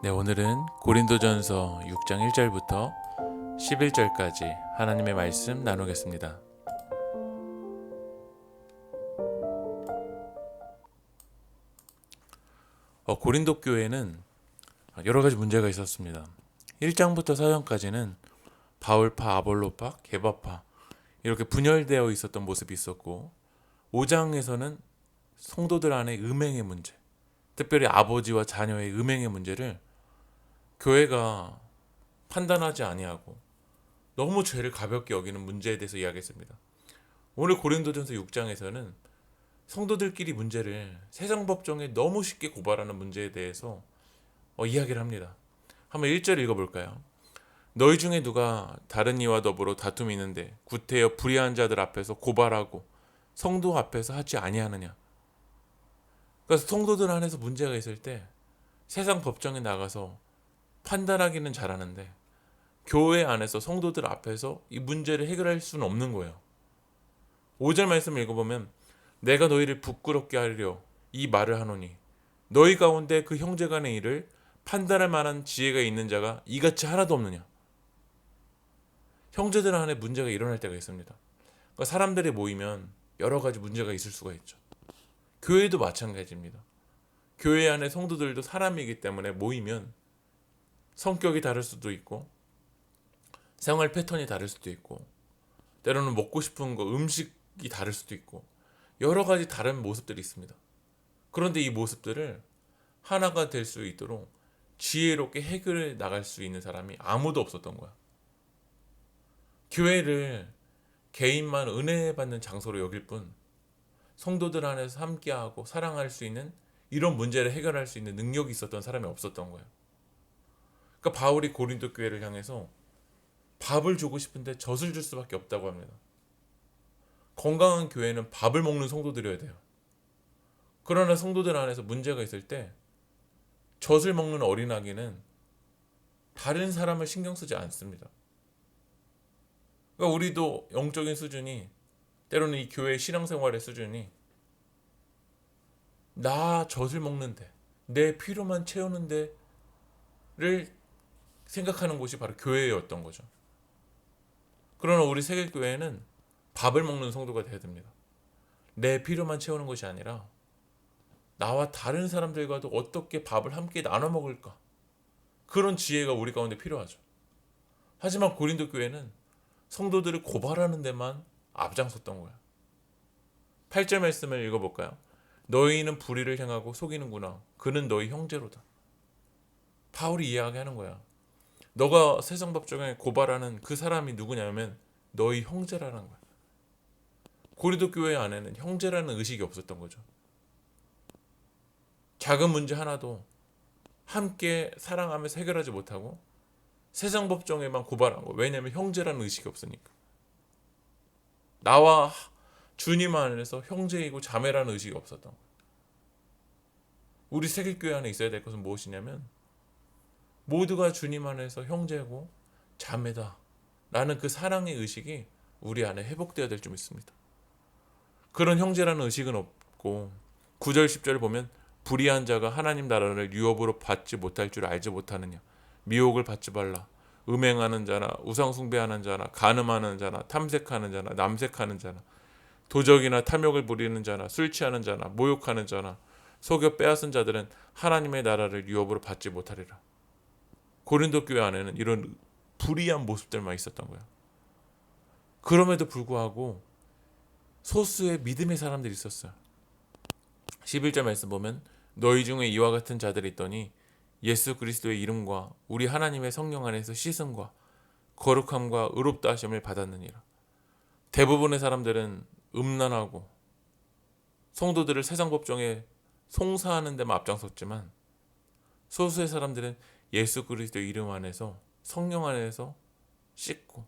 네, 오늘은 고린도전서 6장 1절부터 11절까지 하나님의 말씀 나누겠습니다. 고린도 교회는 여러 가지 문제가 있었습니다. 1장부터 4장까지는 바울파, 아볼로파, 게바파 이렇게 분열되어 있었던 모습이 있었고, 5장에서는 성도들 안의 음행의 문제, 특별히 아버지와 자녀의 음행의 문제를 교회가 판단하지 아니하고 너무 죄를 가볍게 여기는 문제에 대해서 이야기했습니다. 오늘 고린도전서 6장에서는 성도들끼리 문제를 세상 법정에 너무 쉽게 고발하는 문제에 대해서 이야기를 합니다. 한번 1절 읽어볼까요? 너희 중에 누가 다른 이와 더불어 다툼이 있는데 구태여 불의한 자들 앞에서 고발하고 성도 앞에서 하지 아니하느냐. 그래서 성도들 안에서 문제가 있을 때 세상 법정에 나가서 판단하기는 잘하는데 교회 안에서 성도들 앞에서 이 문제를 해결할 수는 없는 거예요. 5절 말씀을 읽어보면 내가 너희를 부끄럽게 하려 이 말을 하노니 너희 가운데 그 형제 간의 일을 판단할 만한 지혜가 있는 자가 이같이 하나도 없느냐. 형제들 안에 문제가 일어날 때가 있습니다. 그러니까 사람들이 모이면 여러 가지 문제가 있을 수가 있죠. 교회도 마찬가지입니다. 교회 안에 성도들도 사람이기 때문에 모이면 성격이 다를 수도 있고 생활 패턴이 다를 수도 있고 때로는 먹고 싶은 거 음식이 다를 수도 있고 여러 가지 다른 모습들이 있습니다. 그런데 이 모습들을 하나가 될 수 있도록 지혜롭게 해결해 나갈 수 있는 사람이 아무도 없었던 거야. 교회를 개인만 은혜 받는 장소로 여길 뿐 성도들 안에서 함께하고 사랑할 수 있는 이런 문제를 해결할 수 있는 능력이 있었던 사람이 없었던 거예요. 그러니까 바울이 고린도 교회를 향해서 밥을 주고 싶은데 젖을 줄 수밖에 없다고 합니다. 건강한 교회는 밥을 먹는 성도들이어야 돼요. 그러나 성도들 안에서 문제가 있을 때 젖을 먹는 어린아기는 다른 사람을 신경 쓰지 않습니다. 그러니까 우리도 영적인 수준이 때로는 이 교회 신앙생활의 수준이 나 젖을 먹는데 내 필요만 채우는 데를 생각하는 곳이 바로 교회였던 거죠. 그러나 우리 세계교회는 밥을 먹는 성도가 되어야 됩니다. 내 필요만 채우는 것이 아니라 나와 다른 사람들과도 어떻게 밥을 함께 나눠 먹을까, 그런 지혜가 우리 가운데 필요하죠. 하지만 고린도 교회는 성도들을 고발하는 데만 앞장섰던 거야. 8절 말씀을 읽어볼까요? 너희는 불의를 행하고 속이는구나. 그는 너희 형제로다. 바울이 이야기하는 거야. 너가 세상 법정에 고발하는 그 사람이 누구냐면 너희 형제라는 거야. 고린도 교회 안에는 형제라는 의식이 없었던 거죠. 작은 문제 하나도 함께 사랑하면서 해결하지 못하고 세상 법정에만 고발한 거. 왜냐하면 형제라는 의식이 없으니까. 나와 주님 안에서 형제이고 자매라는 의식이 없었던 거예요. 우리 세계교회 안에 있어야 될 것은 무엇이냐면 모두가 주님 안에서 형제고 자매다 라는 그 사랑의 의식이 우리 안에 회복되어야 될 줄 믿습니다. 그런 형제라는 의식은 없고 9절 10절 보면 불의한 자가 하나님 나라를 유업으로 받지 못할 줄 알지 못하느냐. 미혹을 받지 말라. 음행하는 자나 우상 숭배하는 자나 간음하는 자나 탐색하는 자나 남색하는 자나 도적이나 탐욕을 부리는 자나 술 취하는 자나 모욕하는 자나 속여 빼앗은 자들은 하나님의 나라를 유업으로 받지 못하리라. 고린도 교회 안에는 이런 불의한 모습들만 있었던 거야. 그럼에도 불구하고 소수의 믿음의 사람들이 있었어요. 11절 말씀 보면 너희 중에 이와 같은 자들이 있더니 예수 그리스도의 이름과 우리 하나님의 성령 안에서 씻음과 거룩함과 의롭다 하심을 받았느니라. 대부분의 사람들은 음란하고 성도들을 세상 법정에 송사하는 데만 앞장섰지만 소수의 사람들은 예수 그리스도의 이름 안에서 성령 안에서 씻고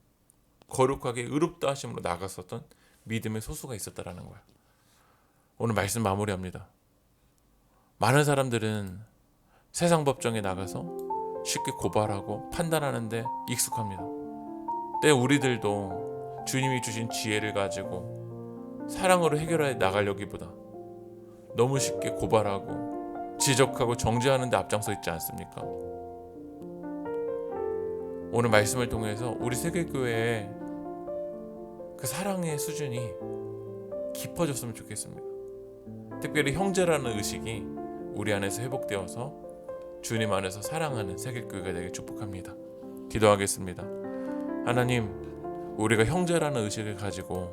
거룩하게 의롭다 하심으로 나갔었던 믿음의 소수가 있었다라는 거야. 오늘 말씀 마무리합니다. 많은 사람들은 세상 법정에 나가서 쉽게 고발하고 판단하는데 익숙합니다. 때 우리들도 주님이 주신 지혜를 가지고 사랑으로 해결해 나가려기보다 너무 쉽게 고발하고 지적하고 정죄하는 데 앞장서 있지 않습니까? 오늘 말씀을 통해서 우리 세계교회의 그 사랑의 수준이 깊어졌으면 좋겠습니다. 특별히 형제라는 의식이 우리 안에서 회복되어서 주님 안에서 사랑하는 세계교회가 되길 축복합니다. 기도하겠습니다. 하나님, 우리가 형제라는 의식을 가지고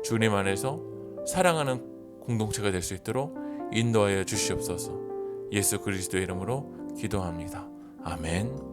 주님 안에서 사랑하는 공동체가 될 수 있도록 인도하여 주시옵소서. 예수 그리스도의 이름으로 기도합니다. 아멘.